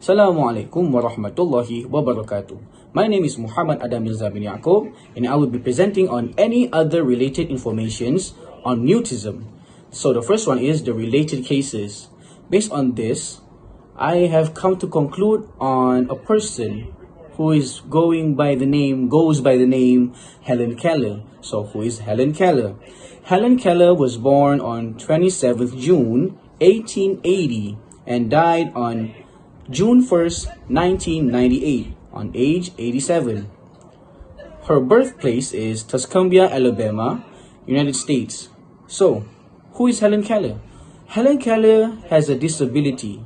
Assalamualaikum warahmatullahi wabarakatuh. My name is Muhammad Adam Mirza bin Yaqub, and I will be presenting on any other related informations on mutism. So the first one is the related cases. Based on this, I have come to conclude on a person who goes by the name Helen Keller. So who is Helen Keller? Helen Keller was born on 27th June 1880 and died on June 1st, 1998 on age 87. Her birthplace is Tuscumbia, Alabama, United States. So, who is Helen Keller? Helen Keller has a disability,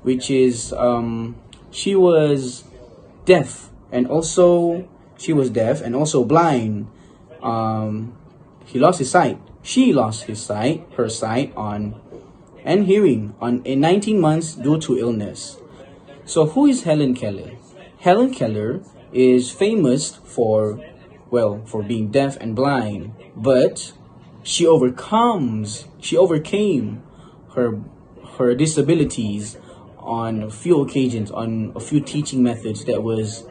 which is she was deaf and also blind. He lost his sight. She lost her sight and hearing in 19 months due to illness. So who is Helen Keller? Helen Keller is famous for being deaf and blind, but she overcame her disabilities on a few occasions, on a few teaching methods that was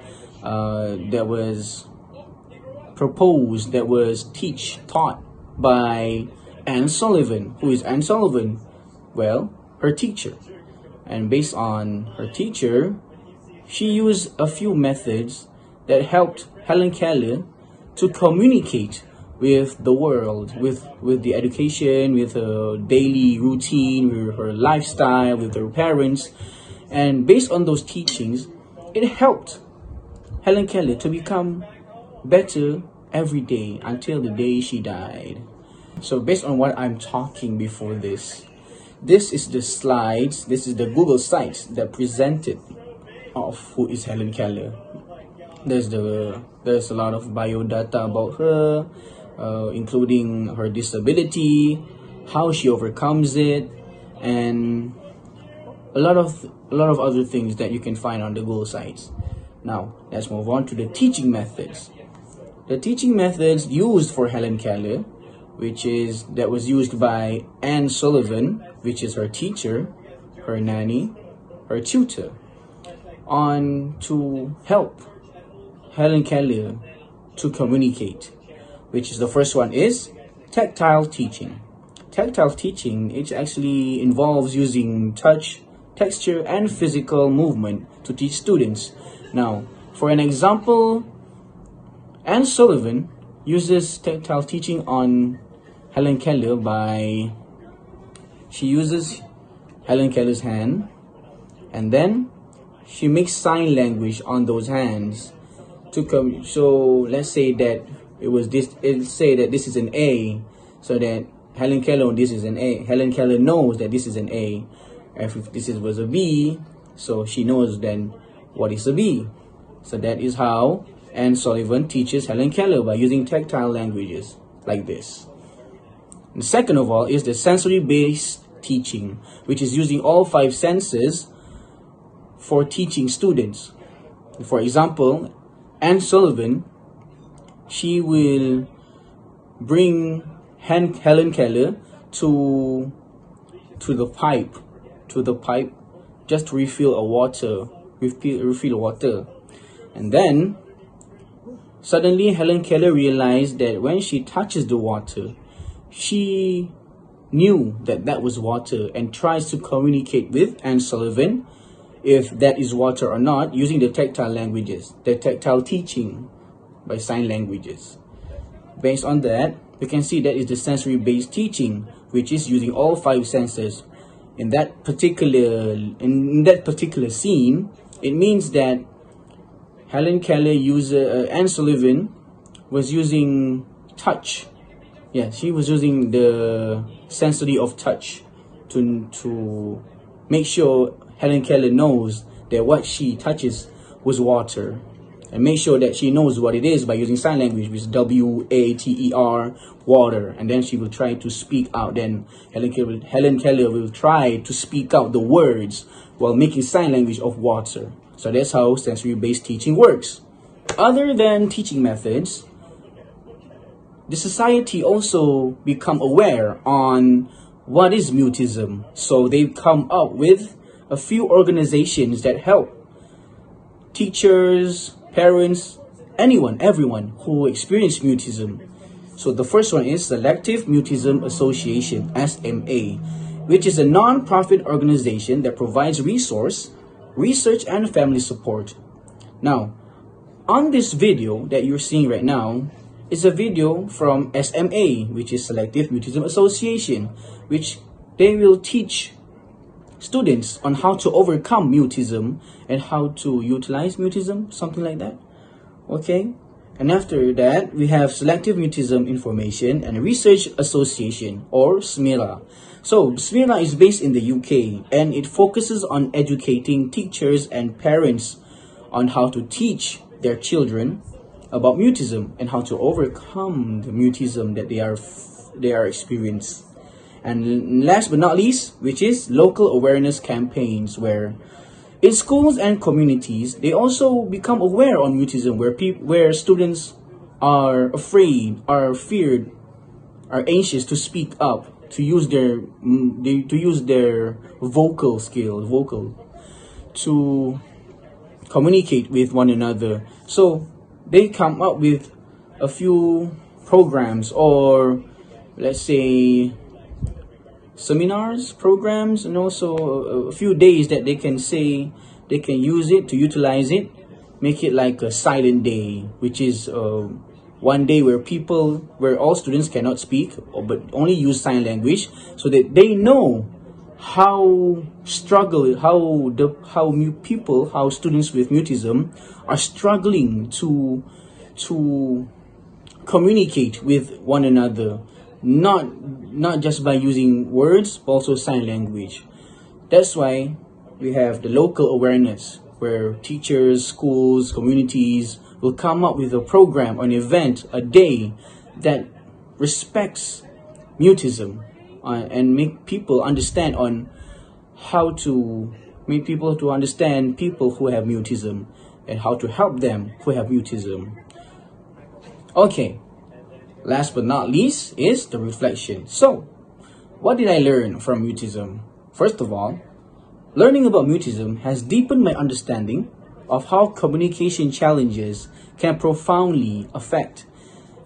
taught by Anne Sullivan. Who is Anne Sullivan? Well, her teacher. And based on her teacher, she used a few methods that helped Helen Keller to communicate with the world, with the education, with her daily routine, with her lifestyle, with her parents. And based on those teachings, it helped Helen Keller to become better every day until the day she died. So based on what I'm talking before this is the slides, this is the Google sites that presented of who is Helen Keller. There's a lot of biodata about her, including her disability, how she overcomes it, and a lot of other things that you can find on the Google sites. Now, let's move on to the teaching methods. The teaching methods used for Helen Keller, that was used by Anne Sullivan, which is her teacher, her nanny, her tutor, to help Helen Keller to communicate, which is the first one is tactile teaching. Tactile teaching, it actually involves using touch, texture, and physical movement to teach students. Now, for an example, Anne Sullivan uses tactile teaching on Helen Keller she uses Helen Keller's hand, and then she makes sign language on those hands to come. So let's say that this is an A, so that Helen Keller, this is an A. Helen Keller knows that this is an A. If this was a B, so she knows then what is a B. So that is how Anne Sullivan teaches Helen Keller, by using tactile languages like this. And second of all is the sensory-based teaching, which is using all 5 senses for teaching students. For example, Anne Sullivan, she will bring Helen Keller to the pipe just to refill water. And then suddenly Helen Keller realized that when she touches the water, she knew that was water, and tries to communicate with Anne Sullivan if that is water or not, using the tactile languages, the tactile teaching by sign languages. Based on that, we can see that is the sensory-based teaching, which is using all 5 senses. In that particular scene, it means that Anne Sullivan was using touch. Yeah, she was using the sensory of touch to make sure Helen Keller knows that what she touches was water, and make sure that she knows what it is by using sign language, which is WATER, water. And then she will try to speak out. Then Helen Keller will try to speak out the words while making sign language of water. So that's how sensory-based teaching works. Other than teaching methods, the society also become aware on what is mutism. So they've come up with a few organizations that help teachers, parents, everyone who experience mutism. So the first one is Selective Mutism Association, SMA, which is a non-profit organization that provides research, and family support. Now, on this video that you're seeing right now is a video from SMA, which is Selective Mutism Association, which they will teach students on how to overcome mutism and how to utilize mutism, something like that. Okay, and after that we have Selective Mutism Information and Research Association, or SMIRA. So SMIRA is based in the UK and it focuses on educating teachers and parents on how to teach their children about mutism and how to overcome the mutism that they are experiencing. And last but not least, which is local awareness campaigns, where in schools and communities they also become aware on mutism, where students are afraid, are feared, are anxious to speak up, to use their vocal to communicate with one another. So they come up with a few programs, or let's say seminars, programs, and also a few days that they can use it to utilize it, make it like a silent day, which is one day where all students cannot speak but only use sign language, so that they know how students with mutism are struggling to communicate with one another, not just by using words, but also sign language. That's why we have the local awareness, where teachers, schools, communities will come up with a program, an event, a day that respects mutism, and make people understand on how to make people to understand people who have mutism and how to help them who have mutism. Okay, last but not least is the reflection. So, what did I learn from mutism? First of all, learning about mutism has deepened my understanding of how communication challenges can profoundly affect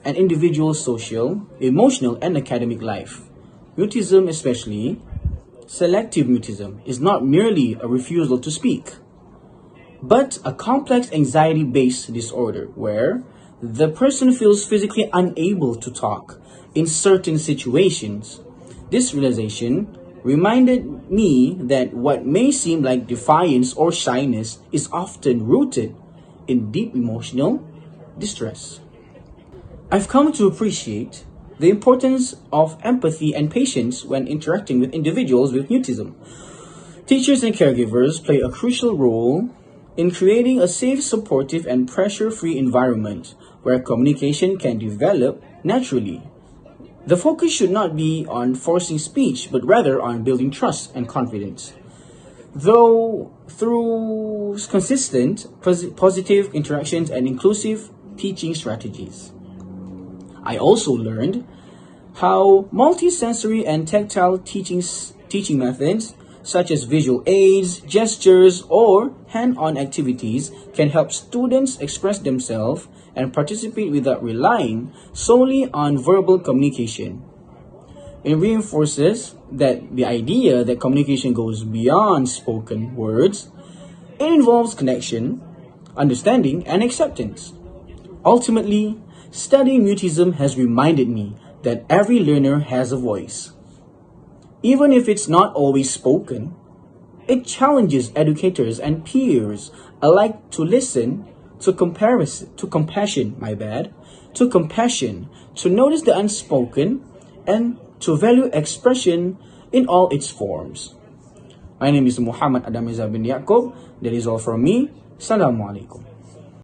an individual's social, emotional, and academic life. Mutism, especially selective mutism, is not merely a refusal to speak, but a complex anxiety-based disorder where the person feels physically unable to talk in certain situations. This realization reminded me that what may seem like defiance or shyness is often rooted in deep emotional distress. I've come to appreciate the importance of empathy and patience when interacting with individuals with mutism. Teachers and caregivers play a crucial role in creating a safe, supportive, and pressure-free environment where communication can develop naturally. The focus should not be on forcing speech, but rather on building trust and confidence. Through consistent, positive interactions and inclusive teaching strategies. I also learned how multisensory and tactile teaching methods, such as visual aids, gestures, or hand-on activities, can help students express themselves and participate without relying solely on verbal communication. It reinforces that the idea that communication goes beyond spoken words. It involves connection, understanding, and acceptance. Ultimately, studying mutism has reminded me that every learner has a voice. Even if it's not always spoken, it challenges educators and peers alike to listen, to compassion, to notice the unspoken, and to value expression in all its forms. My name is Muhammad Adam bin Yaakob. That is all from me. Assalamu alaikum.